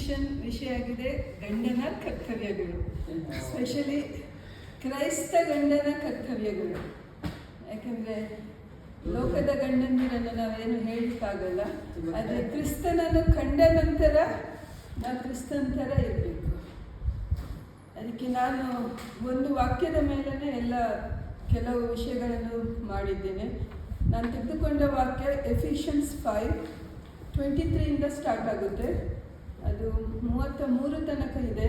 Discussion ವಿಷಯ ಆಗಿದೆ ಗಂಡನ ಕರ್ತವ್ಯಗಳು, ಸ್ಪೆಷಲಿ ಕ್ರೈಸ್ತ ಗಂಡನ ಕರ್ತವ್ಯಗಳು. ಯಾಕಂದರೆ ಲೋಕದ ಗಂಡಂದಿರನ್ನು ನಾವೇನು ಹೇಳಕ್ಕಾಗಲ್ಲ, ಆದರೆ ಕ್ರಿಸ್ತನನ್ನು ಕಂಡ ನಂತರ ನಾವು ಕ್ರಿಸ್ತನ ಥರ ಇರಬೇಕು. ಅದಕ್ಕೆ ನಾನು ಒಂದು ವಾಕ್ಯದ ಮೇಲೇ ಎಲ್ಲ ಕೆಲವು ವಿಷಯಗಳನ್ನು ಮಾಡಿದ್ದೇನೆ. ನಾನು ತೆಗೆದುಕೊಂಡ ವಾಕ್ಯ ಎಫಿಷಿಯನ್ಸ್ 5:23 ಸ್ಟಾರ್ಟ್ ಆಗುತ್ತೆ, ಅದು 33 ತನಕ ಇದೆ.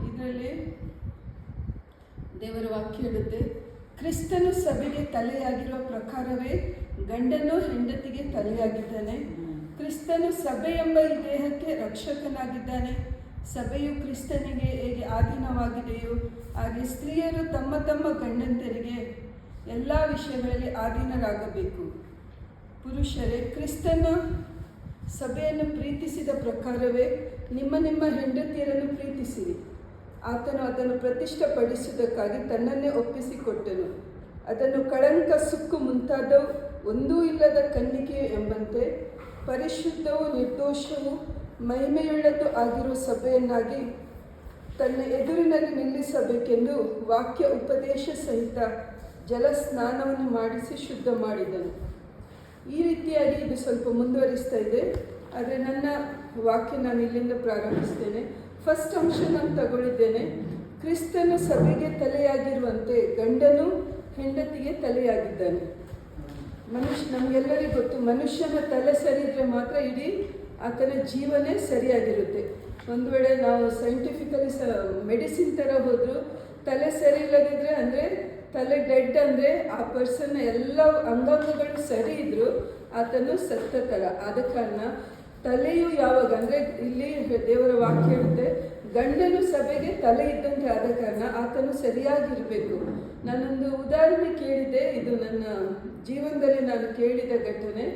ಇದರಲ್ಲಿ ದೇವರ ವಾಕ್ಯ ಹೇಳುತ್ತೆ, ಕ್ರಿಸ್ತನು ಸಭೆಗೆ ತಲೆಯಾಗಿರುವ ಪ್ರಕಾರವೇ ಗಂಡನು ಹೆಂಡತಿಗೆ ತಲೆಯಾಗಿದ್ದಾನೆ. ಕ್ರಿಸ್ತನು ಸಭೆ ಎಂಬ ಈ ದೇಹಕ್ಕೆ ರಕ್ಷಕನಾಗಿದ್ದಾನೆ. ಸಭೆಯು ಕ್ರಿಸ್ತನಿಗೆ ಹೇಗೆ ಆಧೀನವಾಗಿದೆಯೋ ಹಾಗೆ ಸ್ತ್ರೀಯರು ತಮ್ಮ ತಮ್ಮ ಗಂಡಂತರಿಗೆ ಎಲ್ಲ ವಿಷಯಗಳಲ್ಲಿ ಆಧೀನರಾಗಬೇಕು. ಪುರುಷರೇ, ಕ್ರಿಸ್ತನ ಸಭೆಯನ್ನು ಪ್ರೀತಿಸಿದ ಪ್ರಕಾರವೇ ನಿಮ್ಮ ನಿಮ್ಮ ಹೆಂಡತಿಯರನ್ನು ಪ್ರೀತಿಸಿರಿ. ಆತನು ಅದನ್ನು ಪ್ರತಿಷ್ಠಪಡಿಸುವುದಕ್ಕಾಗಿ ತನ್ನನ್ನೇ ಒಪ್ಪಿಸಿಕೊಟ್ಟನು. ಅದನ್ನು ಕಳಂಕ, ಸುಕ್ಕು ಮುಂತಾದವು ಒಂದೂ ಇಲ್ಲದ ಕನ್ನಿಕೆ ಎಂಬಂತೆ ಪರಿಶುದ್ಧವೂ ನಿರ್ದೋಷವೂ ಮಹಿಮೆಯುಳ್ಳದ್ದು ಆಗಿರುವ ಸಭೆಯನ್ನಾಗಿ ತನ್ನ ಎದುರಿನಲ್ಲಿ ನಿಲ್ಲಿಸಬೇಕೆಂದು ವಾಕ್ಯ ಉಪದೇಶ ಸಹಿತ ಜಲಸ್ನಾನವನ್ನು ಮಾಡಿಸಿ ಶುದ್ಧ ಮಾಡಿದನು. ಈ ರೀತಿಯಾಗಿ ಇದು ಸ್ವಲ್ಪ ಮುಂದುವರಿಸ್ತಾ ಇದೆ, ಆದರೆ ನನ್ನ ವಾಕ್ಯ ನಾನು ಇಲ್ಲಿಂದ ಪ್ರಾರಂಭಿಸ್ತೇನೆ. ಫಸ್ಟ್ ಅಂಶ ನಾನು ತಗೊಳ್ಳಿದ್ದೇನೆ, ಕ್ರಿಸ್ತನು ಸಭೆಗೆ ತಲೆಯಾಗಿರುವಂತೆ ಗಂಡನು ಹೆಂಡತಿಗೆ ತಲೆಯಾಗಿದ್ದಾನೆ. ನಮಗೆಲ್ಲರಿಗೂ ಗೊತ್ತು, ಮನುಷ್ಯನ ತಲೆ ಸರಿ ಇದ್ದರೆ ಮಾತ್ರ ಇಡೀ ಆತನ ಜೀವನೇ ಸರಿಯಾಗಿರುತ್ತೆ. ಒಂದು ವೇಳೆ ನಾವು ಸೈಂಟಿಫಿಕಲಿ ಮೆಡಿಸಿನ್ ಥರ ಹೋದರೂ ತಲೆ ಸರಿ ಇಲ್ಲದಿದ್ದರೆ, ಅಂದರೆ ತಲೆ ಡೆಡ್, ಅಂದರೆ ಆ ಪರ್ಸನ್ನ ಎಲ್ಲ ಅಂಗಾಂಗಗಳು ಸರಿ ಇದ್ದರೂ ಆತನು ಸತ್ತ ಥರ. ಆದ ಕಾರಣ ತಲೆಯು ಯಾವಾಗ, ಅಂದರೆ ಇಲ್ಲಿ ದೇವರ ವಾಕ್ಯ ಹೇಳುತ್ತೆ, ಗಂಡನು ಸಭೆಗೆ ತಲೆ ಇದ್ದಂತೆ ಆದ ಕಾರಣ ಆತನು ಸರಿಯಾಗಿರಬೇಕು. ನಾನೊಂದು ಉದಾಹರಣೆ ಕೇಳಿದೆ, ಇದು ನನ್ನ ಜೀವನದಲ್ಲಿ ನಾನು ಕೇಳಿದ ಘಟನೆ.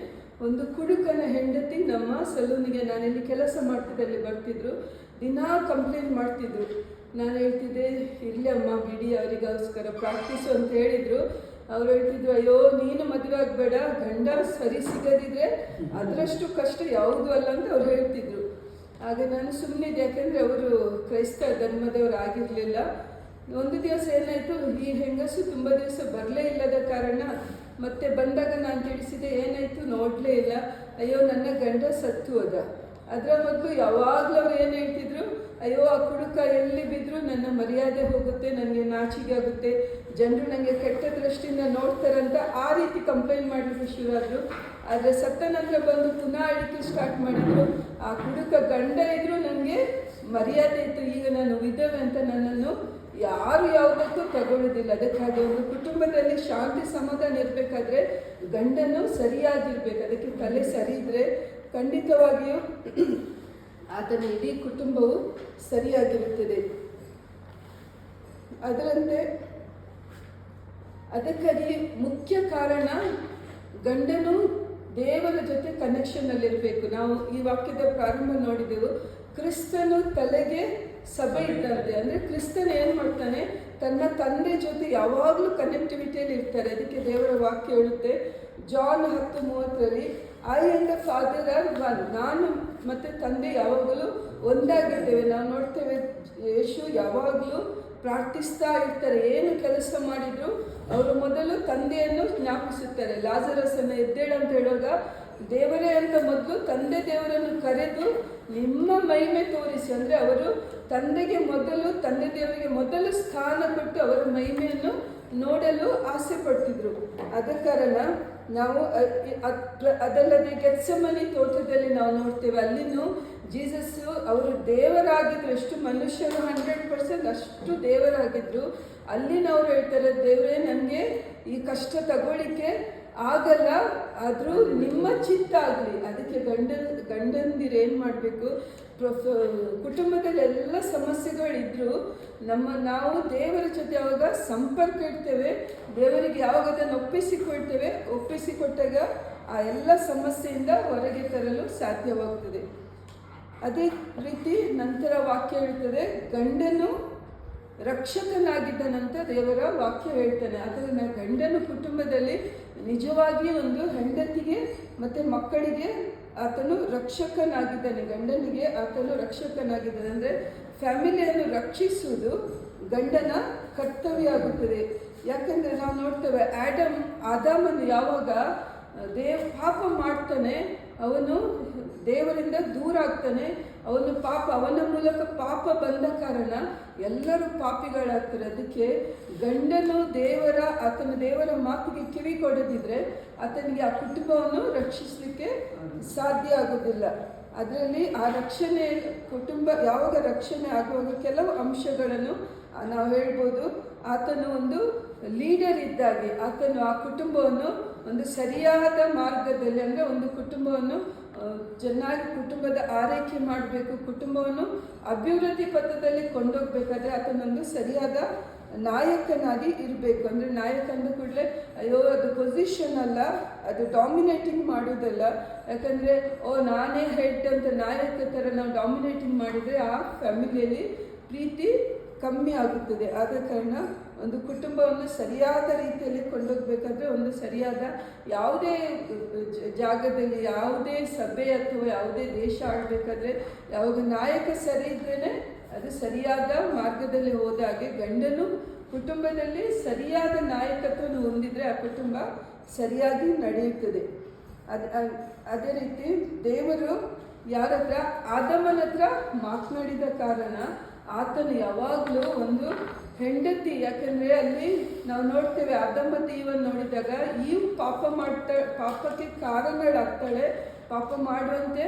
ಒಂದು ಕುಡುಕನ ಹೆಂಡತಿ ನಮ್ಮ ಸಲೂನಿಗೆ, ನಾನೆಲ್ಲಿ ಕೆಲಸ ಮಾಡ್ತಿದ್ದಲ್ಲಿ ಬರ್ತಿದ್ರು, ದಿನಾ ಕಂಪ್ಲೇಂಟ್ ಮಾಡ್ತಿದ್ರು. ನಾನು ಹೇಳ್ತಿದ್ದೆ, ಇರಲಿ ಅಮ್ಮ ಬಿಡಿ, ಅವರಿಗೋಸ್ಕರ ಪ್ರಾಕ್ಟೀಸು ಅಂತ ಹೇಳಿದರು. ಅವ್ರು ಹೇಳ್ತಿದ್ರು, ಅಯ್ಯೋ ನೀನು ಮದುವೆ ಆಗಬೇಡ, ಗಂಡ ಸರಿ ಸಿಗದಿದ್ರೆ ಅದರಷ್ಟು ಕಷ್ಟ ಯಾವುದೂ ಅಲ್ಲ ಅಂತ ಅವ್ರು ಹೇಳ್ತಿದ್ರು. ಆಗ ನಾನು ಸುಮ್ಮನಿದ್ದೆ, ಯಾಕೆಂದರೆ ಅವರು ಕ್ರೈಸ್ತ ಧರ್ಮದವರು ಆಗಿರಲಿಲ್ಲ. ಒಂದು ದಿವಸ ಏನಾಯಿತು, ಈ ಹೆಂಗಸು ತುಂಬ ದಿವಸ ಬರಲೇ ಇಲ್ಲದ ಕಾರಣ ಮತ್ತೆ ಬಂದಾಗ ನಾನು ತಿಳಿಸಿದೆ, ಏನಾಯಿತು ನೋಡಲೇ ಇಲ್ಲ. ಅಯ್ಯೋ ನನ್ನ ಗಂಡ ಸತ್ತು ಹೋದ. ಅದರ ಮೊದಲು ಯಾವಾಗಲೂ ಅವ್ರು ಏನು ಹೇಳ್ತಿದ್ರು, ಅಯ್ಯೋ ಆ ಕುಡುಕ ಎಲ್ಲಿ ಬಿದ್ದರೂ ನನ್ನ ಮರ್ಯಾದೆ ಹೋಗುತ್ತೆ, ನನಗೆ ನಾಚಿಗೆ ಆಗುತ್ತೆ, ಜನರು ನನಗೆ ಕೆಟ್ಟ ದೃಷ್ಟಿಯಿಂದ ನೋಡ್ತಾರಂತ ಆ ರೀತಿ ಕಂಪ್ಲೇಂಟ್ ಮಾಡಲಿಕ್ಕೆ ಶುರುವಾದರು. ಆದರೆ ಸತ್ತ ನಂತರ ಬಂದು ಪುನಃ ಅಳಿಕೆ ಸ್ಟಾರ್ಟ್ ಮಾಡಿದರು. ಆ ಕುಡುಕ ಗಂಡ ಇದ್ದರೂ ನನಗೆ ಮರ್ಯಾದೆ ಇತ್ತು, ಈಗ ನಾನು ವಿಧವೆ ಅಂತ ನನ್ನನ್ನು ಯಾರು ಯಾವುದಕ್ಕೂ ತಗೊಳ್ಳೋದಿಲ್ಲ. ಅದಕ್ಕಾಗಿ ಒಂದು ಕುಟುಂಬದಲ್ಲಿ ಶಾಂತಿ ಸಮಾಧಾನ ಇರಬೇಕಾದ್ರೆ ಗಂಡನು ಸರಿಯಾಗಿರ್ಬೇಕು. ಅದಕ್ಕೆ ತಲೆ ಸರಿ ಇದ್ದರೆ ಖಂಡಿತವಾಗಿಯೂ ಆತನ ಇಡೀ ಕುಟುಂಬವು ಸರಿಯಾಗಿರುತ್ತದೆ. ಅದಕ್ಕಾಗಿ ಮುಖ್ಯ ಕಾರಣ ಗಂಡನು ದೇವರ ಜೊತೆ ಕನೆಕ್ಷನ್ನಲ್ಲಿರಬೇಕು. ನಾವು ಈ ವಾಕ್ಯದ ಪ್ರಾರಂಭ ನೋಡಿದೆವು, ಕ್ರಿಸ್ತನು ತಲೆಗೆ ಸಭೆ ಇದ್ದಂತೆ. ಅಂದರೆ ಕ್ರಿಸ್ತನ ಏನು ಮಾಡ್ತಾನೆ, ತನ್ನ ತಂದೆ ಜೊತೆ ಯಾವಾಗಲೂ ಕನೆಕ್ಟಿವಿಟಿಯಲ್ಲಿ ಇರ್ತಾರೆ. ಅದಕ್ಕೆ ದೇವರ ವಾಕ್ಯ ಹೇಳುತ್ತೆ, John 10:30, I and the father are one. ನಾನು ಮತ್ತು ತಂದೆ ಯಾವಾಗಲೂ ಒಂದಾಗಿದ್ದೇವೆ. ನಾವು ನೋಡ್ತೇವೆ, ಯೇಸು ಯಾವಾಗಲೂ ಪ್ರಾರ್ಥಿಸ್ತಾ ಇರ್ತಾರೆ. ಏನು ಕೆಲಸ ಮಾಡಿದ್ರು ಅವರು ಮೊದಲು ತಂದೆಯನ್ನು ಜ್ಞಾಪಿಸುತ್ತಾರೆ. ಲಾಜರಸನ್ನು ಎದ್ದೇಳು ಅಂತ ಹೇಳುವಾಗ ದೇವರೇ ಅಂತ ಮೊದಲು ತಂದೆ ದೇವರನ್ನು ಕರೆದು ನಿಮ್ಮ ಮಹಿಮೆ ತೋರಿಸಿ, ಅಂದರೆ ಅವರು ತಂದೆ ದೇವರಿಗೆ ಮೊದಲು ಸ್ಥಾನ ಕೊಟ್ಟು ಅವರ ಮಹಿಮೆಯನ್ನು ನೋಡಲು ಆಸೆ ಪಡ್ತಿದ್ರು. ಆದ ಕಾರಣ ನಾವು ಅದಲ್ಲದೆ ಗೆತ್ಸೆಮನೆ ತೋಟದಲ್ಲಿ ನಾವು ನೋಡ್ತೇವೆ, ಅಲ್ಲಿನೂ ಜೀಸಸ್ಸು ಅವರು ದೇವರಾಗಿದ್ರು. ಎಷ್ಟು ಮನುಷ್ಯರು 100% ಅಷ್ಟು ದೇವರಾಗಿದ್ರು. ಅಲ್ಲಿನ ಅವ್ರು ಹೇಳ್ತಾರೆ, ದೇವರೇ ನನಗೆ ಈ ಕಷ್ಟ ತಗೊಳ್ಳಿಕ್ಕೆ ಆಗಲ್ಲ, ಆದರೂ ನಿಮ್ಮ ಚಿತ್ತ ಆಗಲಿ. ಅದಕ್ಕೆ ಗಂಡಂದಿರು ಏನು ಮಾಡಬೇಕು, ಕುಟುಂಬದಲ್ಲಿ ಎಲ್ಲ ಸಮಸ್ಯೆಗಳಿದ್ದರೂ ನಾವು ದೇವರ ಜೊತೆ ಯಾವಾಗ ಸಂಪರ್ಕ ಇಡ್ತೇವೆ, ದೇವರಿಗೆ ಯಾವಾಗ ಅದನ್ನು ಒಪ್ಪಿಸಿಕೊಟ್ಟಾಗ ಆ ಎಲ್ಲ ಸಮಸ್ಯೆಯಿಂದ ಹೊರಗೆ ತರಲು ಸಾಧ್ಯವಾಗ್ತದೆ. ಅದೇ ರೀತಿ ನಂತರ ವಾಕ್ಯ ಹೇಳ್ತದೆ, ಗಂಡನು ರಕ್ಷಕನಾಗಿದ್ದ ನಂತರ ದೇವರ ವಾಕ್ಯ ಹೇಳ್ತಾನೆ. ಆದ್ದರಿಂದ ಗಂಡನು ಕುಟುಂಬದಲ್ಲಿ ನಿಜವಾಗಿಯೂ ಒಂದು ಹೆಂಡತಿಗೆ ಮತ್ತು ಮಕ್ಕಳಿಗೆ ಆತನು ರಕ್ಷಕನಾಗಿದ್ದಾನೆ, ಗಂಡನಿಗೆ ಆತನು ರಕ್ಷಕನಾಗಿದ್ದಾನೆ. ಅಂದರೆ ಫ್ಯಾಮಿಲಿಯನ್ನು ರಕ್ಷಿಸುವುದು ಗಂಡನ ಕರ್ತವ್ಯ ಆಗುತ್ತದೆ. ಯಾಕಂದರೆ ನಾವು ನೋಡ್ತೇವೆ, ಆದಾಮನು ಯಾವಾಗ ಪಾಪ ಮಾಡ್ತಾನೆ, ಅವನು ದೇವರಿಂದ ದೂರ ಆಗ್ತಾನೆ. ಅವನ ಮೂಲಕ ಪಾಪ ಬಂದ ಕಾರಣ ಎಲ್ಲರೂ ಪಾಪಿಗಳಾಗ್ತಾರೆ. ಅದಕ್ಕೆ ಗಂಡನು ಆತನ ದೇವರ ಮಾತಿಗೆ ಕಿವಿ ಕೊಡದಿದ್ರೆ ಆತನಿಗೆ ಆ ಕುಟುಂಬವನ್ನು ರಕ್ಷಿಸಲಿಕ್ಕೆ ಸಾಧ್ಯ ಆಗೋದಿಲ್ಲ. ಅದರಲ್ಲಿ ಆ ರಕ್ಷಣೆ ಕುಟುಂಬ ಯಾವಾಗ ರಕ್ಷಣೆ ಆಗುವಾಗ ಕೆಲವು ಅಂಶಗಳನ್ನು ನಾವು ಹೇಳ್ಬೋದು. ಆತನು ಒಂದು ಲೀಡರ್ ಇದ್ದಾಗೆ ಆತನು ಆ ಕುಟುಂಬವನ್ನು ಒಂದು ಸರಿಯಾದ ಮಾರ್ಗದಲ್ಲಿ, ಅಂದರೆ ಒಂದು ಕುಟುಂಬವನ್ನು ಚೆನ್ನಾಗಿ ಕುಟುಂಬದ ಆರೈಕೆ ಮಾಡಬೇಕು, ಕುಟುಂಬವನ್ನು ಅಭಿವೃದ್ಧಿ ಪಥದಲ್ಲಿ ಕೊಂಡೋಗ್ಬೇಕಾದ್ರೆ ಆತನೊಂದು ಸರಿಯಾದ ನಾಯಕನಾಗಿ ಇರಬೇಕು. ಅಂದರೆ ನಾಯಕ ಅಂದ ಕೂಡಲೇ ಅಯ್ಯೋ ಅದು ಪೊಸಿಷನ್ ಅಲ್ಲ, ಅದು ಡಾಮಿನೇಟಿಂಗ್ ಮಾಡೋದಲ್ಲ. ಯಾಕಂದರೆ ನಾನೇ ಹೆಡ್ ಅಂತ ನಾಯಕ ಥರ ನಾವು ಡಾಮಿನೇಟಿಂಗ್ ಮಾಡಿದರೆ ಆ ಫ್ಯಾಮಿಲಿಯಲ್ಲಿ ಪ್ರೀತಿ ಕಮ್ಮಿ ಆಗುತ್ತದೆ. ಆದ ಕಾರಣ ಒಂದು ಕುಟುಂಬವನ್ನು ಸರಿಯಾದ ರೀತಿಯಲ್ಲಿ ಕೊಂಡೋಗ್ಬೇಕಾದ್ರೆ ಒಂದು ಸರಿಯಾದ ಯಾವುದೇ ಜಾಗದಲ್ಲಿ, ಯಾವುದೇ ಸಭೆ ಅಥವಾ ಯಾವುದೇ ದೇಶ ಆಡಬೇಕಾದ್ರೆ ಯಾವಾಗ ನಾಯಕ ಸರಿ ಇದ್ರೇ ಅದು ಸರಿಯಾದ ಮಾರ್ಗದಲ್ಲಿ ಹೋದಾಗೆ ಗಂಡನು ಕುಟುಂಬದಲ್ಲಿ ಸರಿಯಾದ ನಾಯಕತ್ವವನ್ನು ಹೊಂದಿದರೆ ಆ ಕುಟುಂಬ ಸರಿಯಾಗಿ ನಡೆಯುತ್ತದೆ. ಅದೇ ರೀತಿ ದೇವರು ಯಾರತ್ರ ಆದಮನ ಹತ್ರ ಮಾತನಾಡಿದ ಕಾರಣ ಆತನು ಯಾವಾಗಲೂ ಒಂದು ಹೆಂಡತಿ, ಯಾಕಂದರೆ ಅಲ್ಲಿ ನಾವು ನೋಡ್ತೇವೆ ಆದಮ ಮತ್ತು ಈವನ್ನು ನೋಡಿದಾಗ ಈವ್ ಪಾಪಕ್ಕೆ ಕಾರಣಗಳಾಗ್ತಾಳೆ, ಪಾಪ ಮಾಡುವಂತೆ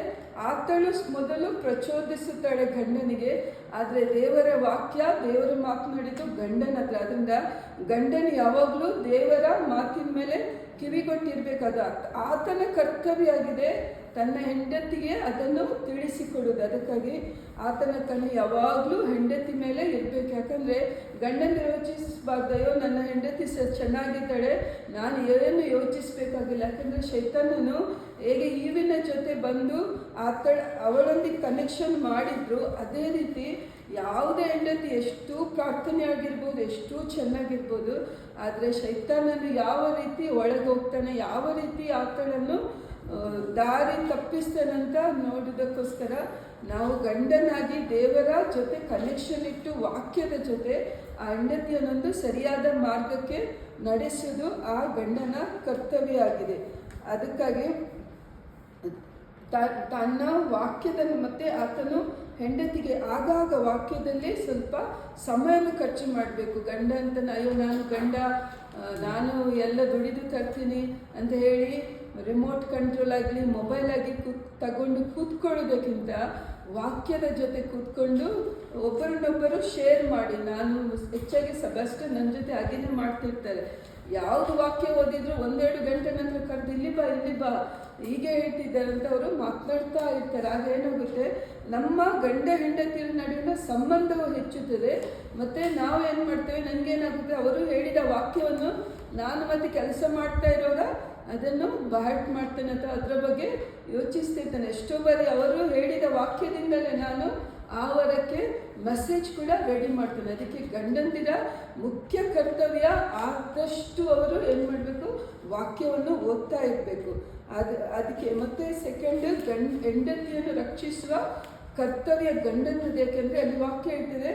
ಆತಳು ಮೊದಲು ಪ್ರಚೋದಿಸುತ್ತಾಳೆ ಗಂಡನಿಗೆ. ಆದರೆ ದೇವರ ದೇವರು ಮಾತನಾಡಿದ್ದು ಗಂಡನ ಹತ್ರ. ಅದರಿಂದ ಗಂಡನು ಯಾವಾಗಲೂ ದೇವರ ಮಾತಿನ ಮೇಲೆ ಕಿವಿಗೊಟ್ಟಿರಬೇಕಾದ ಆತನ ಕರ್ತವ್ಯ ಆಗಿದೆ ತನ್ನ ಹೆಂಡತಿಗೆ ಅದನ್ನು ತಿಳಿಸಿಕೊಡುವುದು. ಅದಕ್ಕಾಗಿ ಆತನ ಯಾವಾಗಲೂ ಹೆಂಡತಿ ಮೇಲೆ ಇರಬೇಕು. ಯಾಕಂದರೆ ಗಂಡನ ಯೋಚಿಸಬಾರ್ದಯ್ಯೋ ನನ್ನ ಹೆಂಡತಿ ಚೆನ್ನಾಗಿದ್ದಾಳೆ, ನಾನು ಏನು ಯೋಚಿಸಬೇಕಾಗಿಲ್ಲ. ಯಾಕಂದರೆ ಶೈತಾನನು ಹೇಗೆ ಈವಿನ ಜೊತೆ ಬಂದು ಅವಳೊಂದಿಗೆ ಕನೆಕ್ಷನ್ ಮಾಡಿದ್ರು, ಅದೇ ರೀತಿ ಯಾವುದೇ ಹೆಂಡತಿ ಎಷ್ಟು ಪ್ರಾರ್ಥನೆ ಆಗಿರ್ಬೋದು, ಎಷ್ಟು ಚೆನ್ನಾಗಿರ್ಬೋದು, ಆದರೆ ಶೈತಾನನು ಯಾವ ರೀತಿ ಒಳಗೆ ಹೋಗ್ತಾನೆ, ಯಾವ ರೀತಿ ಆತಳನ್ನು ದಾರಿ ತಪ್ಪಿಸ್ತಾನಂತ ನೋಡೋದಕ್ಕೋಸ್ಕರ ನಾವು ಗಂಡನಾಗಿ ದೇವರ ಜೊತೆ ಕನೆಕ್ಷನ್ ಇಟ್ಟು ವಾಕ್ಯದ ಜೊತೆ ಆ ಹೆಂಡತಿಯನ್ನೊಂದು ಸರಿಯಾದ ಮಾರ್ಗಕ್ಕೆ ನಡೆಸೋದು ಆ ಗಂಡನ ಕರ್ತವ್ಯ ಆಗಿದೆ. ಅದಕ್ಕಾಗಿ ತನ್ನ ವಾಕ್ಯದಲ್ಲಿ ಮತ್ತೆ ಆತನು ಹೆಂಡತಿಗೆ ಆಗಾಗ ವಾಕ್ಯದಲ್ಲಿ ಸ್ವಲ್ಪ ಸಮಯವನ್ನು ಖರ್ಚು ಮಾಡಬೇಕು. ಗಂಡ ಅಂತ ಅಯ್ಯೋ ನಾನು ಎಲ್ಲ ದುಡಿದು ತರ್ತೀನಿ ಅಂತ ಹೇಳಿ ರಿಮೋಟ್ ಕಂಟ್ರೋಲ್ ಆಗಲಿ ಮೊಬೈಲ್ ಆಗಿ ತಗೊಂಡು ಕೂತ್ಕೊಳ್ಳೋದಕ್ಕಿಂತ ವಾಕ್ಯದ ಜೊತೆ ಕೂತ್ಕೊಂಡು ಒಬ್ಬರನ್ನೊಬ್ಬರು ಶೇರ್ ಮಾಡಿ. ನಾನು ಹೆಚ್ಚಾಗಿ ಸಬಸ್ಟು ನನ್ನ ಜೊತೆ ಹಾಗೇನೆ ಮಾಡ್ತಿರ್ತಾರೆ. ಯಾವುದು ವಾಕ್ಯ ಓದಿದ್ರು 1-2 ಗಂಟೆ ನಂತರ ಕರೆದು ಇಲ್ಲಿ ಬಾ ಹೀಗೆ ಹೇಳ್ತಿದ್ದಾರೆ ಅಂತ ಅವರು ಮಾತನಾಡ್ತಾ ಇರ್ತಾರೆ. ಆಗ ಏನಾಗುತ್ತೆ, ನಮ್ಮ ಗಂಡ ಹೆಂಡತಿಯ ನಡುವಿನ ಸಂಬಂಧವು ಹೆಚ್ಚುತ್ತದೆ. ಮತ್ತು ನಾವು ಏನು ಮಾಡ್ತೇವೆ, ನನಗೇನಾಗುತ್ತೆ, ಅವರು ಹೇಳಿದ ವಾಕ್ಯವನ್ನು ನಾನು ಮತ್ತೆ ಕೆಲಸ ಮಾಡ್ತಾ ಇರೋವಾಗ ಅದನ್ನು ಬಹಟ್ ಮಾಡ್ತೇನೆ ಅಥವಾ ಅದರ ಬಗ್ಗೆ ಯೋಚಿಸ್ತಿರ್ತಾನೆ. ಎಷ್ಟೋ ಬಾರಿ ಅವರು ಹೇಳಿದ ವಾಕ್ಯದಿಂದಲೇ ನಾನು ಆ ವಾರಕ್ಕೆ ಮೆಸೇಜ್ ಕೂಡ ರೆಡಿ ಮಾಡ್ತೇನೆ. ಅದಕ್ಕೆ ಗಂಡಂದಿರ ಮುಖ್ಯ ಕರ್ತವ್ಯ ಆದಷ್ಟು ಅವರು ಏನು ಮಾಡಬೇಕು, ವಾಕ್ಯವನ್ನು ಓದ್ತಾ ಇರಬೇಕು. ಅದಕ್ಕೆ ಮತ್ತೆ ಸೆಕೆಂಡ್ ಹೆಂಡತಿಯನ್ನು ರಕ್ಷಿಸುವ ಕರ್ತವ್ಯ ಗಂಡನದು. ಯಾಕೆಂದರೆ ಅಲ್ಲಿ ವಾಕ್ಯ ಹೇಳ್ತಿದೆ,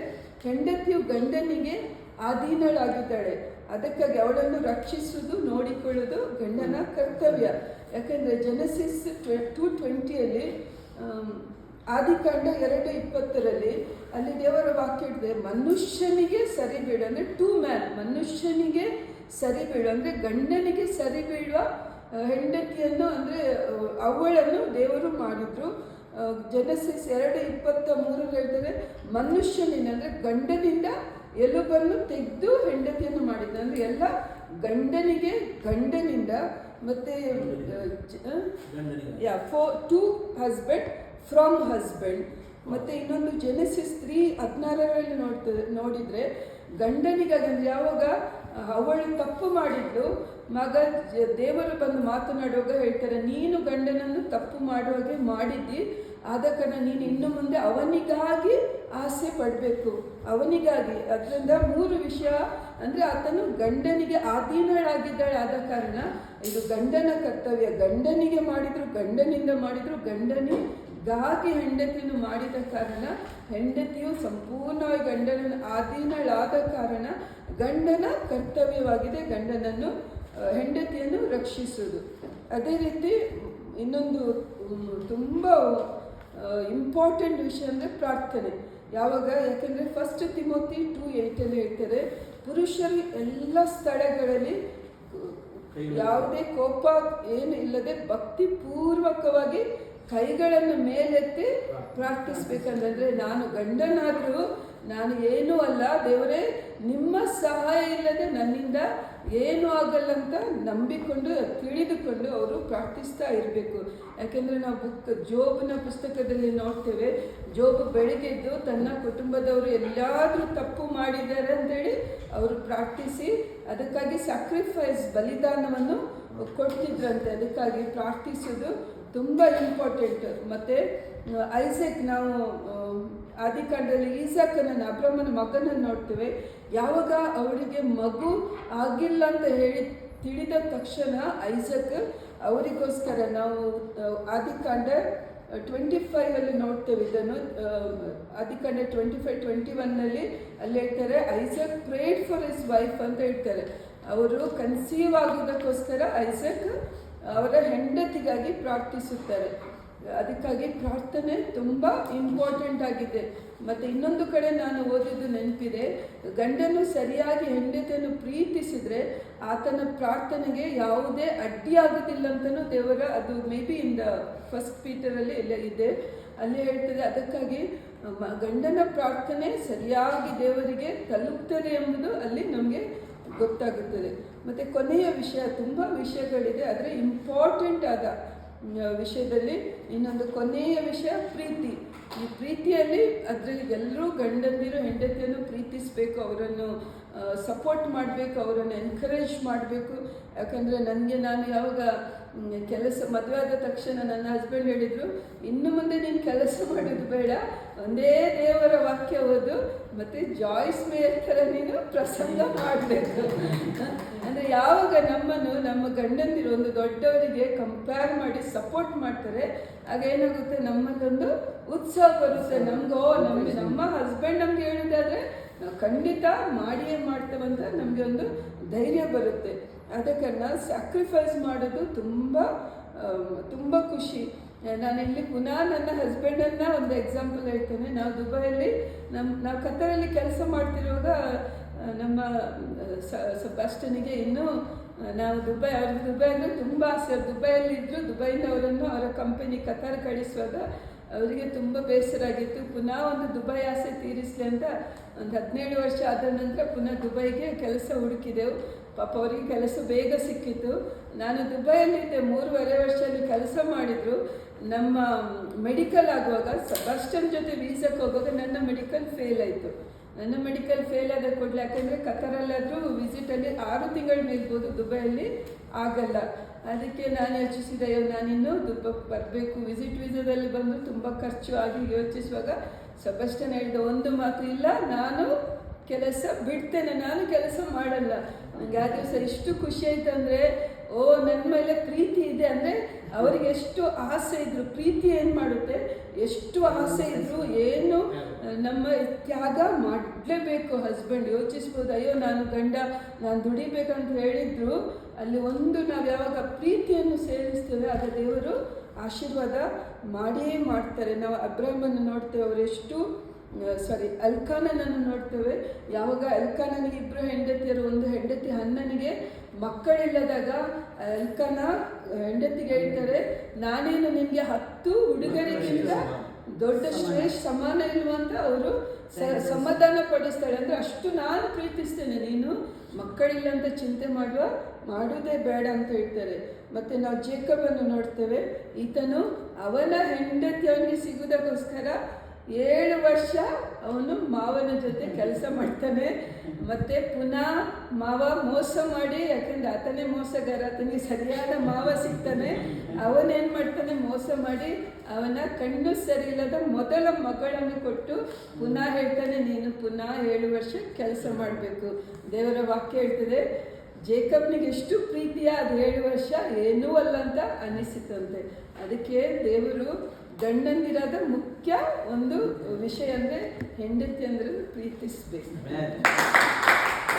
ಹೆಂಡತಿಯು ಗಂಡನಿಗೆ ಅಧೀನಳಾಗಿದ್ದಾಳೆ, ಅದಕ್ಕಾಗಿ ಅವಳನ್ನು ರಕ್ಷಿಸುವುದು ನೋಡಿಕೊಳ್ಳೋದು ಗಂಡನ ಕರ್ತವ್ಯ. ಯಾಕೆಂದರೆ Genesis 2:20 ಆದಿಕಾಂಡ 2:20 ಅಲ್ಲಿ ದೇವರ ವಾಕ್ಯ ಹೇಳಿದೆ, ಮನುಷ್ಯನಿಗೆ ಸರಿ ಬೀಳು, ಅಂದರೆ ಮನುಷ್ಯನಿಗೆ ಸರಿ ಬೀಳು, ಅಂದರೆ ಗಂಡನಿಗೆ ಸರಿ ಬೀಳುವ ಹೆಂಡತಿಯನ್ನು, ಅಂದರೆ ಅವಳನ್ನು ದೇವರು ಮಾಡಿದ್ರು. Genesis 2:23 ಹೇಳ್ತದೆ, ಮನುಷ್ಯನಿಂದ ಅಂದರೆ ಗಂಡನಿಂದ ಎಲುಬನ್ನು ತೆಗೆದು ಹೆಂಡತಿಯನ್ನು ಮಾಡಿದ್ದ. ಅಂದರೆ ಎಲ್ಲ ಗಂಡನಿಂದ ಮತ್ತೆ ಟು ಹಸ್ಬೆಂಡ್ ಫ್ರಮ್ ಹಸ್ಬೆಂಡ್. ಮತ್ತು ಇನ್ನೊಂದು Genesis 3:16 ನೋಡಿದರೆ ಗಂಡನಿಗಾಗಿ, ಅಂದರೆ ಯಾವಾಗ ಅವಳು ತಪ್ಪು ಮಾಡಿದ್ಲು, ದೇವರು ಬಂದು ಮಾತನಾಡುವಾಗ ಹೇಳ್ತಾರೆ, ನೀನು ಗಂಡನನ್ನು ತಪ್ಪು ಮಾಡುವಾಗೆ ಮಾಡಿದ್ದಿ, ಆದ ಕಾರಣ ನೀನು ಇನ್ನು ಮುಂದೆ ಅವನಿಗಾಗಿ ಆಸೆ ಪಡಬೇಕು, ಅವನಿಗಾಗಿ. ಅದರಿಂದ 3 ವಿಷಯ ಅಂದರೆ ಆತನು ಗಂಡನಿಗೆ ಅಧೀನಳಾಗಿದ್ದಾಳೆ, ಆದ ಕಾರಣ ಇದು ಗಂಡನ ಕರ್ತವ್ಯ. ಗಂಡನಿಗೆ ಮಾಡಿದ್ರು, ಗಂಡನಿಂದ ಮಾಡಿದ್ರು, ಗಂಡನಿಗಾಗಿ ಹೆಂಡತಿಯನ್ನು ಮಾಡಿದ ಕಾರಣ ಹೆಂಡತಿಯು ಸಂಪೂರ್ಣವಾಗಿ ಗಂಡನ ಅಧೀನಳಾದ ಕಾರಣ ಗಂಡನ ಕರ್ತವ್ಯವಾಗಿದೆ ಹೆಂಡತಿಯನ್ನು ರಕ್ಷಿಸುವುದು. ಅದೇ ರೀತಿ ಇನ್ನೊಂದು ತುಂಬ ಇಂಪಾರ್ಟೆಂಟ್ ವಿಷಯ ಅಂದರೆ ಪ್ರಾರ್ಥನೆ. ಯಾಕೆಂದರೆ 1 ತಿಮೋತಿ 2:8 ಹೇಳ್ತಾರೆ, ಪುರುಷರು ಎಲ್ಲ ಸ್ಥಳಗಳಲ್ಲಿ ಯಾವುದೇ ಕೋಪ ಏನು ಇಲ್ಲದೆ ಭಕ್ತಿಪೂರ್ವಕವಾಗಿ ಕೈಗಳನ್ನು ಮೇಲೆತ್ತಿ ಪ್ರಾರ್ಥಿಸ್ಬೇಕಂದ್ರೆ, ನಾನು ಗಂಡನಾದರೂ ನಾನು ಏನೂ ಅಲ್ಲ ದೇವರೇ, ನಿಮ್ಮ ಸಹಾಯ ಇಲ್ಲದೆ ನನ್ನಿಂದ ಏನೂ ಆಗಲ್ಲ ಅಂತ ನಂಬಿಕೊಂಡು ತಿಳಿದುಕೊಂಡು ಅವರು ಪ್ರಾರ್ಥಿಸ್ತಾ ಇರಬೇಕು. ಯಾಕೆಂದರೆ ನಾವು ಜೋಬನ ಪುಸ್ತಕದಲ್ಲಿ ನೋಡ್ತೇವೆ, ಜೋಬ್ ಬೆಳಗ್ಗೆದ್ದು ತನ್ನ ಕುಟುಂಬದವರು ಎಲ್ಲಾದರೂ ತಪ್ಪು ಮಾಡಿದ್ದಾರೆ ಅಂತೇಳಿ ಅವರು ಪ್ರಾರ್ಥಿಸಿ ಅದಕ್ಕಾಗಿ ಸ್ಯಾಕ್ರಿಫೈಸ್ ಬಲಿದಾನವನ್ನು ಕೊಡ್ತಿದ್ರಂತೆ. ಅದಕ್ಕಾಗಿ ಪ್ರಾರ್ಥಿಸೋದು ತುಂಬ ಇಂಪಾರ್ಟೆಂಟ್. ಮತ್ತು ಐಸಕ್, ನಾವು ಆದಿಕಾಂಡದಲ್ಲಿ ಈಸಾಕನ ಅಬ್ರಹ್ಮನ ಮಗನನ್ನು ನೋಡ್ತೇವೆ. ಯಾವಾಗ ಅವಳಿಗೆ ಮಗು ಆಗಿಲ್ಲ ಅಂತ ಹೇಳಿ ತಿಳಿದ ತಕ್ಷಣ ಐಸಕ್ ಅವರಿಗೋಸ್ಕರ, ನಾವು ಆದಿಕಾಂಡ 25 ನೋಡ್ತೇವೆ ಇದನ್ನು. ಆದಿಕಾಂಡ 25-21 ಅಲ್ಲಿ ಹೇಳ್ತಾರೆ, Isaac prayed for his wife ಅಂತ ಹೇಳ್ತಾರೆ. ಅವರು ಕನ್ಸೀವ್ ಆಗೋದಕ್ಕೋಸ್ಕರ ಐಸಕ್ ಅವರ ಹೆಂಡತಿಗಾಗಿ ಪ್ರಾರ್ಥಿಸುತ್ತಾರೆ. ಅದಕ್ಕಾಗಿ ಪ್ರಾರ್ಥನೆ ತುಂಬ ಇಂಪಾರ್ಟೆಂಟ್ ಆಗಿದೆ. ಮತ್ತು ಇನ್ನೊಂದು ಕಡೆ ನಾನು ಓದಿದ್ದು ನೆನಪಿದೆ, ಗಂಡನು ಸರಿಯಾಗಿ ಹೆಂಡತಿಯನ್ನು ಪ್ರೀತಿಸಿದರೆ ಆತನ ಪ್ರಾರ್ಥನೆಗೆ ಯಾವುದೇ ಅಡ್ಡಿಯಾಗೋದಿಲ್ಲ ಅಂತಲೂ ದೇವರ, ಅದು ಮೇ ಬಿ ಇನ್ ದ 1 ಪೀಟರಲ್ಲಿ ಎಲ್ಲ ಇದೆ, ಅಲ್ಲಿ ಹೇಳ್ತದೆ. ಅದಕ್ಕಾಗಿ ಗಂಡನ ಪ್ರಾರ್ಥನೆ ಸರಿಯಾಗಿ ದೇವರಿಗೆ ತಲುಪ್ತದೆ ಎಂಬುದು ಅಲ್ಲಿ ನಮಗೆ ಗೊತ್ತಾಗುತ್ತದೆ. ಮತ್ತು ಕೊನೆಯ ವಿಷಯ, ತುಂಬ ವಿಷಯಗಳಿದೆ, ಆದರೆ ಇಂಪಾರ್ಟೆಂಟ್ ಆದ ವಿಷಯದಲ್ಲಿ ಇನ್ನೊಂದು ಕೊನೆಯ ವಿಷಯ ಪ್ರೀತಿ. ಈ ಪ್ರೀತಿಯಲ್ಲಿ ಅದರಲ್ಲಿ ಎಲ್ಲರೂ ಗಂಡಂದಿರು ಹೆಂಡತಿಯನ್ನು ಪ್ರೀತಿಸಬೇಕು, ಅವರನ್ನು ಸಪೋರ್ಟ್ ಮಾಡಬೇಕು, ಅವರನ್ನು ಎನ್ಕರೇಜ್ ಮಾಡಬೇಕು. ಯಾಕಂದರೆ ನಾನು ಯಾವಾಗ ಮದುವೆ ಆದ ತಕ್ಷಣ ನನ್ನ ಹಸ್ಬೆಂಡ್ ಹೇಳಿದರು, ಇನ್ನು ಮುಂದೆ ನೀನು ಕೆಲಸ ಮಾಡೋದು ಬೇಡ, ಒಂದೇ ದೇವರ ವಾಕ್ಯ ಓದು ಮತ್ತು ಜಾಯ್ಸ್ ಮೇಯರ್ ಥರ ನೀನು ಪ್ರಸಂಗ ಮಾಡಬೇಕು. ಅಂದರೆ ಯಾವಾಗ ನಮ್ಮ ಗಂಡಂದಿರು ಒಂದು ದೊಡ್ಡವರಿಗೆ ಕಂಪೇರ್ ಮಾಡಿ ಸಪೋರ್ಟ್ ಮಾಡ್ತಾರೆ, ಆಗ ಏನಾಗುತ್ತೆ, ನಮ್ಮಲ್ಲೊಂದು ಉತ್ಸಾಹ ಬರುತ್ತೆ. ನಮ್ಮ ಹಸ್ಬೆಂಡ್ ನಮ್ಗೆ ಹೇಳೋದಾದರೆ ನಾವು ಖಂಡಿತ ಮಾಡಿಯೇ ಮಾಡ್ತೇವಂತ ನಮಗೆ ಒಂದು ಧೈರ್ಯ ಬರುತ್ತೆ. ಆದ ಕಾರಣ ಸ್ಯಾಕ್ರಿಫೈಸ್ ಮಾಡೋದು ತುಂಬ ಖುಷಿ. ನಾನಿಲ್ಲಿ ಪುನಃ ನನ್ನ ಹಸ್ಬೆಂಡನ್ನು ಒಂದು ಎಕ್ಸಾಂಪಲ್ ಹೇಳ್ತೇನೆ. ನಾವು ದುಬೈಯಲ್ಲಿ ನಾವು ಕತ್ತರಲ್ಲಿ ಕೆಲಸ ಮಾಡ್ತಿರುವಾಗ ನಮ್ಮ ಸಬಾಸ್ಟನಿಗೆ ಇನ್ನೂ ನಾವು ದುಬೈ ಅಂದರೆ ತುಂಬ ಆಸೆ. ದುಬೈಯಲ್ಲಿ ಇದ್ದರು, ದುಬೈಯಿಂದ ಅವರ ಕಂಪನಿ ಕತಾರ್ ಕಳಿಸುವಾಗ ಅವರಿಗೆ ತುಂಬ ಬೇಸರ ಆಗಿತ್ತು. ಪುನಃ ಒಂದು ದುಬೈ ಆಸೆ ತೀರಿಸಲಿ ಅಂತ ಒಂದು 17 ವರ್ಷ ಆದ ನಂತರ ಪುನಃ ದುಬೈಗೆ ಕೆಲಸ ಹುಡುಕಿದೆವು. ಪಾಪ ಅವರಿಗೆ ಕೆಲಸ ಬೇಗ ಸಿಕ್ಕಿತ್ತು. ನಾನು ದುಬೈಯಲ್ಲಿದ್ದೆ, 3.5 ವರ್ಷದಲ್ಲಿ ಕೆಲಸ ಮಾಡಿದರು. ನಮ್ಮ ಮೆಡಿಕಲ್ ಆಗುವಾಗ ಸಬಾಸ್ಟನ್ ಜೊತೆ ವೀಸಾಕ್ಕೆ ಹೋಗುವಾಗ ನನ್ನ ಮೆಡಿಕಲ್ ಫೇಲ್ ಆಯಿತು. ನನ್ನ ಮೆಡಿಕಲ್ ಫೇಲ್ ಆದ ಕೂಡಲೇ, ಯಾಕೆಂದರೆ ಕತಾರಲ್ಲಾದರೂ ವಿಸಿಟಲ್ಲಿ 6 ತಿಂಗಳು ನಿಲ್ಬೋದು, ದುಬೈಯಲ್ಲಿ ಆಗಲ್ಲ. ಅದಕ್ಕೆ ನಾನು ಯೋಚಿಸಿದೆ, ನಾನಿನ್ನು ದುಬೈ ಬರಬೇಕು, ವಿಸಿಟ್ ವೀಸಾದಲ್ಲಿ ಬಂದು ತುಂಬ ಖರ್ಚು ಆಗಿ ಯೋಚಿಸುವಾಗ ಸಬಾಸ್ಟನ್ ಹೇಳಿದ ಒಂದು ಮಾತು, ಇಲ್ಲ ನಾನು ಕೆಲಸ ಬಿಡ್ತೇನೆ, ನಾನು ಕೆಲಸ ಮಾಡಲ್ಲ. ನನಗೆ ಆ ದಿವಸ ಎಷ್ಟು ಖುಷಿ ಆಯಿತು ಅಂದರೆ, ನನ್ನ ಮೇಲೆ ಪ್ರೀತಿ ಇದೆ ಅಂದರೆ ಅವರಿಗೆ ಎಷ್ಟು ಆಸೆ ಇದ್ದರು. ಪ್ರೀತಿ ಏನು ಮಾಡುತ್ತೆ, ಎಷ್ಟು ಆಸೆ ಇದ್ದರು, ಏನು ನಮ್ಮ ತ್ಯಾಗ ಮಾಡಲೇಬೇಕು. ಹಸ್ಬೆಂಡ್ ಯೋಚಿಸ್ಬೋದು, ಅಯ್ಯೋ ನಾನು ದುಡಿಬೇಕಂತ ಹೇಳಿದ್ರು. ಅಲ್ಲಿ ನಾವು ಯಾವಾಗ ಪ್ರೀತಿಯನ್ನು ಸೇರಿಸ್ತೇವೆ ಆಗ ದೇವರು ಆಶೀರ್ವಾದ ಮಾಡಿಯೇ ಮಾಡ್ತಾರೆ. ನಾವು ಅಬ್ರಾಹ್ಮನ್ನು ನೋಡ್ತೇವೆ, ಅವರೆಷ್ಟು ಅಲ್ಕಾನನನ್ನು ನೋಡ್ತೇವೆ. ಯಾವಾಗ ಅಲ್ಕಾನನಿಗೆ 2 ಹೆಂಡತಿಯರು, ಒಂದು ಹೆಂಡತಿ ಹನ್ನನಿಗೆ ಮಕ್ಕಳಿಲ್ಲದಾಗ ಅಲ್ಕಾನ ಹೆಂಡತಿಗೆ ಹೇಳ್ತಾರೆ, ನಾನೇನು ನಿನಗೆ 10 ಹುಡುಗರಿಗಿಂತ ದೊಡ್ಡ ಶ್ರೇಷ್ಠ ಸಮಾನ ಇಲ್ವ ಅಂತ ಅವರು ಸಮಾಧಾನ ಪಡಿಸ್ತಾಳೆ. ಅಂದರೆ ಅಷ್ಟು ನಾನು ಪ್ರೀತಿಸ್ತೇನೆ, ನೀನು ಮಕ್ಕಳಿಲ್ಲ ಅಂತ ಚಿಂತೆ ಮಾಡೋದೇ ಬೇಡ ಅಂತ ಹೇಳ್ತಾರೆ. ಮತ್ತು ನಾವು ಜೇಕಬನ್ನು ನೋಡ್ತೇವೆ, ಈತನು ಅವನ ಹೆಂಡತಿ ಅವನಿಗೆ ಸಿಗುವುದಕ್ಕೋಸ್ಕರ 7 ವರ್ಷ ಅವನು ಮಾವನ ಜೊತೆ ಕೆಲಸ ಮಾಡ್ತಾನೆ. ಮತ್ತೆ ಪುನಃ ಮಾವ ಮೋಸ ಮಾಡಿ, ಯಾಕಂದ್ರೆ ಆತನೇ ಮೋಸಗಾರ, ಆತನಿಗೆ ಸರಿಯಾದ ಮಾವ ಸಿಗ್ತಾನೆ. ಅವನೇನು ಮಾಡ್ತಾನೆ, ಮೋಸ ಮಾಡಿ ಅವನ ಕಣ್ಣು ಸರಿ ಇಲ್ಲದ ಮೊದಲ ಮಗಳನ್ನು ಕೊಟ್ಟು ಪುನಃ ಹೇಳ್ತಾನೆ, ನೀನು ಪುನಃ 7 ವರ್ಷ ಕೆಲಸ ಮಾಡಬೇಕು. ದೇವರ ವಾಕ್ಯ ಹೇಳ್ತದೆ, ಜೇಕಬ್ನಿಗೆ ಎಷ್ಟು ಪ್ರೀತಿಯ ಅದು 7 ವರ್ಷ ಏನೂ ಅಲ್ಲ ಅಂತ ಅನಿಸಿತಂತೆ. ಅದಕ್ಕೆ ದೇವರು ಗಂಡಂದಿರಾದ ಮುಖ್ಯ ಒಂದು ವಿಷಯ ಅಂದರೆ ಹೆಂಡತಿ ಅಂದರೆ ಪ್ರೀತಿಸಬೇಕು.